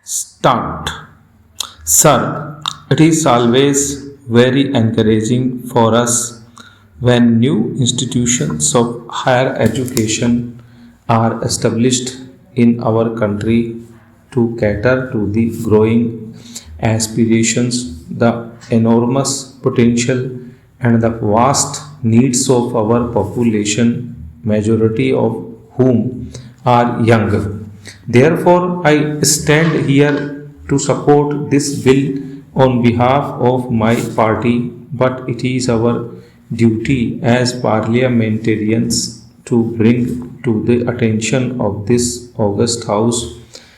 Start. Sir, it is always very encouraging for us when new institutions of higher education are established in our country to cater to the growing aspirations, the enormous potential, and the vast needs of our population, majority of whom are young. Therefore, I stand here to support this bill on behalf of my party, but it is our duty as parliamentarians to bring to the attention of this august house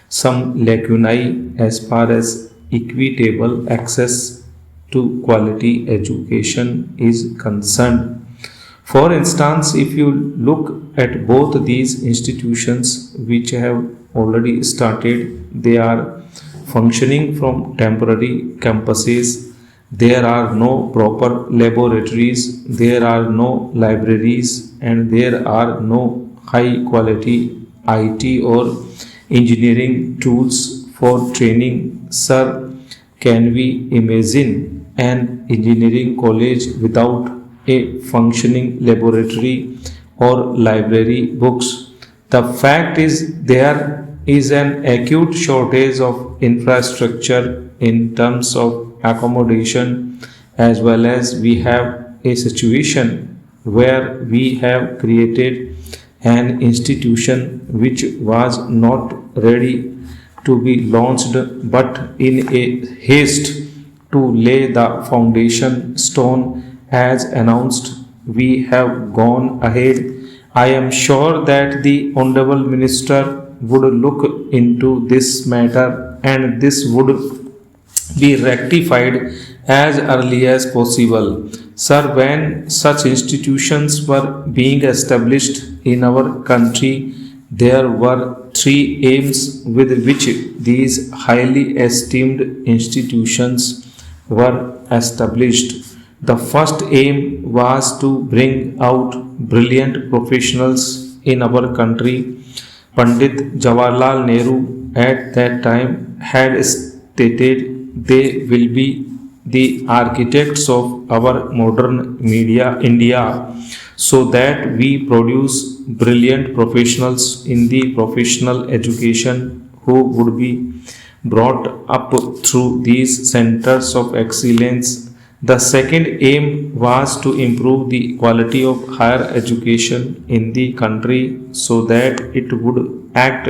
some lacunae as far as equitable access to quality education is concerned. For instance, if you look at both these institutions which have already started, they are functioning from temporary campuses. There are no proper laboratories, there are no libraries, and there are no high quality IT or engineering tools for training. Sir, can we imagine an engineering college without a functioning laboratory or library books? The fact is, there is an acute shortage of infrastructure in terms of accommodation, as well as we have a situation where we have created an institution which was not ready to be launched, but in a haste to lay the foundation stone as announced, we have gone ahead. I am sure that the Honorable Minister would look into this matter and this would be rectified as early as possible. Sir, when such institutions were being established in our country, there were three aims with which these highly esteemed institutions were established. The first aim was to bring out brilliant professionals in our country. Pandit Jawaharlal Nehru at that time had stated they will be the architects of our modern media India, so that we produce brilliant professionals in the professional education who would be brought up through these centers of excellence. The second aim was to improve the quality of higher education in the country so that it would act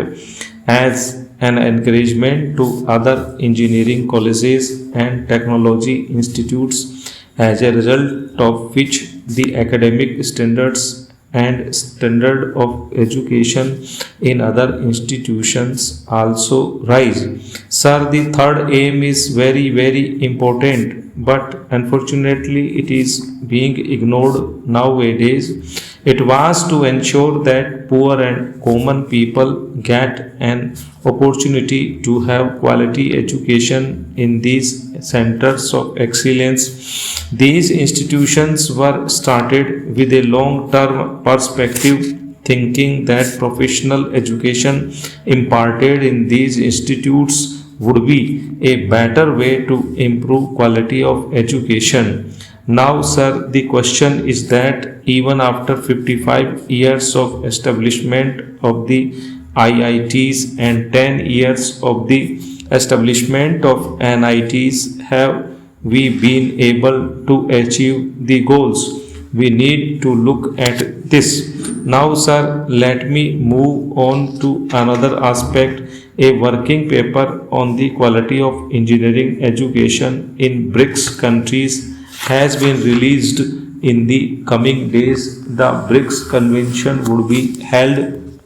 as an encouragement to other engineering colleges and technology institutes, as a result of which the academic standards and standard of education in other institutions also rise. Sir, the third aim is very important, but unfortunately it is being ignored nowadays. It was to ensure that poor and common people get an opportunity to have quality education in these centers of excellence. These institutions were started with a long term perspective, thinking that professional education imparted in these institutes would be a better way to improve quality of education. Now, sir, the question is that even after 55 years of establishment of the IITs and 10 years of the establishment of NITs, have we been able to achieve the goals? We need to look at this. Now, sir, let me move on to another aspect. A working paper on the quality of engineering education in BRICS countries has been released. In the coming days. The BRICS convention would be held.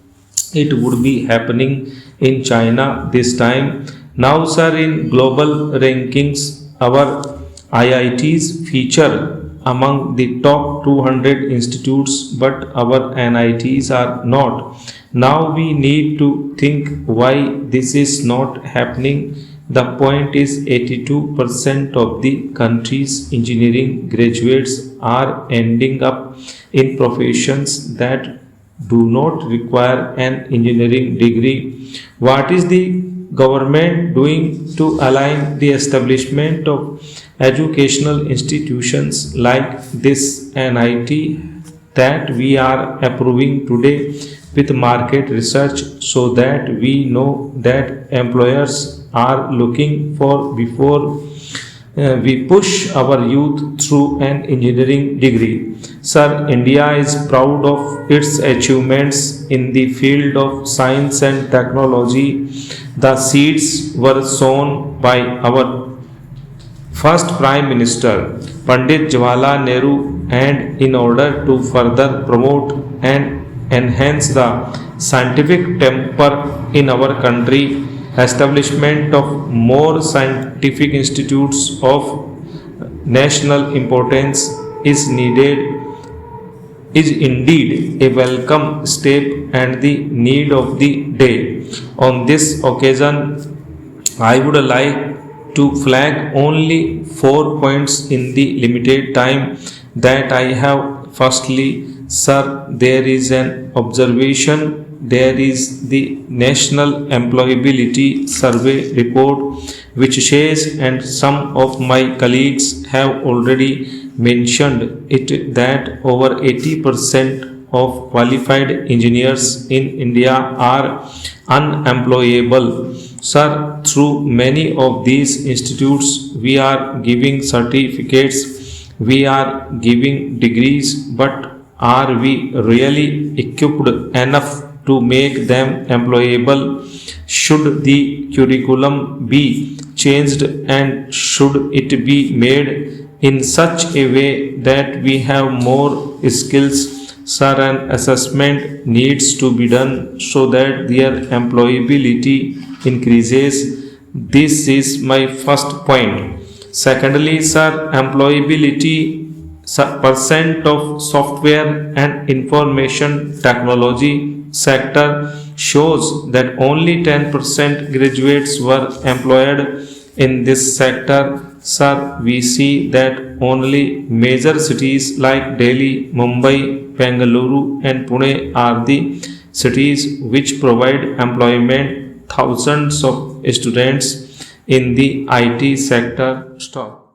It would be happening in China this time. Now, sir, in global rankings, our IITs feature among the top 200 institutes, but our NITs are not. Now we need to think why this is not happening. The point is 82% of the country's engineering graduates are ending up in professions that do not require an engineering degree. What is the government doing to align the establishment of educational institutions like this NIT that we are approving today with market research so that we know that employers are looking for before we push our youth through an engineering degree. Sir, India is proud of its achievements in the field of science and technology. The seeds were sown by our first Prime Minister, Pandit Jawaharlal Nehru, and in order to further promote and enhance the scientific temper in our country, establishment of more scientific institutes of national importance is indeed a welcome step and the need of the day. On this occasion, I would like to flag only 4 points in the limited time that I have. Firstly, sir, there is an observation. There is the National Employability Survey report which says, and some of my colleagues have already mentioned it, that over 80% of qualified engineers in India are unemployable. Sir, through many of these institutes, we are giving certificates, we are giving degrees, but are we really equipped enough to make them employable? Should the curriculum be changed and should it be made in such a way that we have more skills? Sir, an assessment needs to be done so that their employability increases. This is my first point. Secondly, sir, employability percent of software and information technology sector shows that only 10% graduates were employed in this sector. Sir, we see that only major cities like Delhi, Mumbai, Bengaluru and Pune are the cities which provide employment thousands of students in the IT sector. Stop.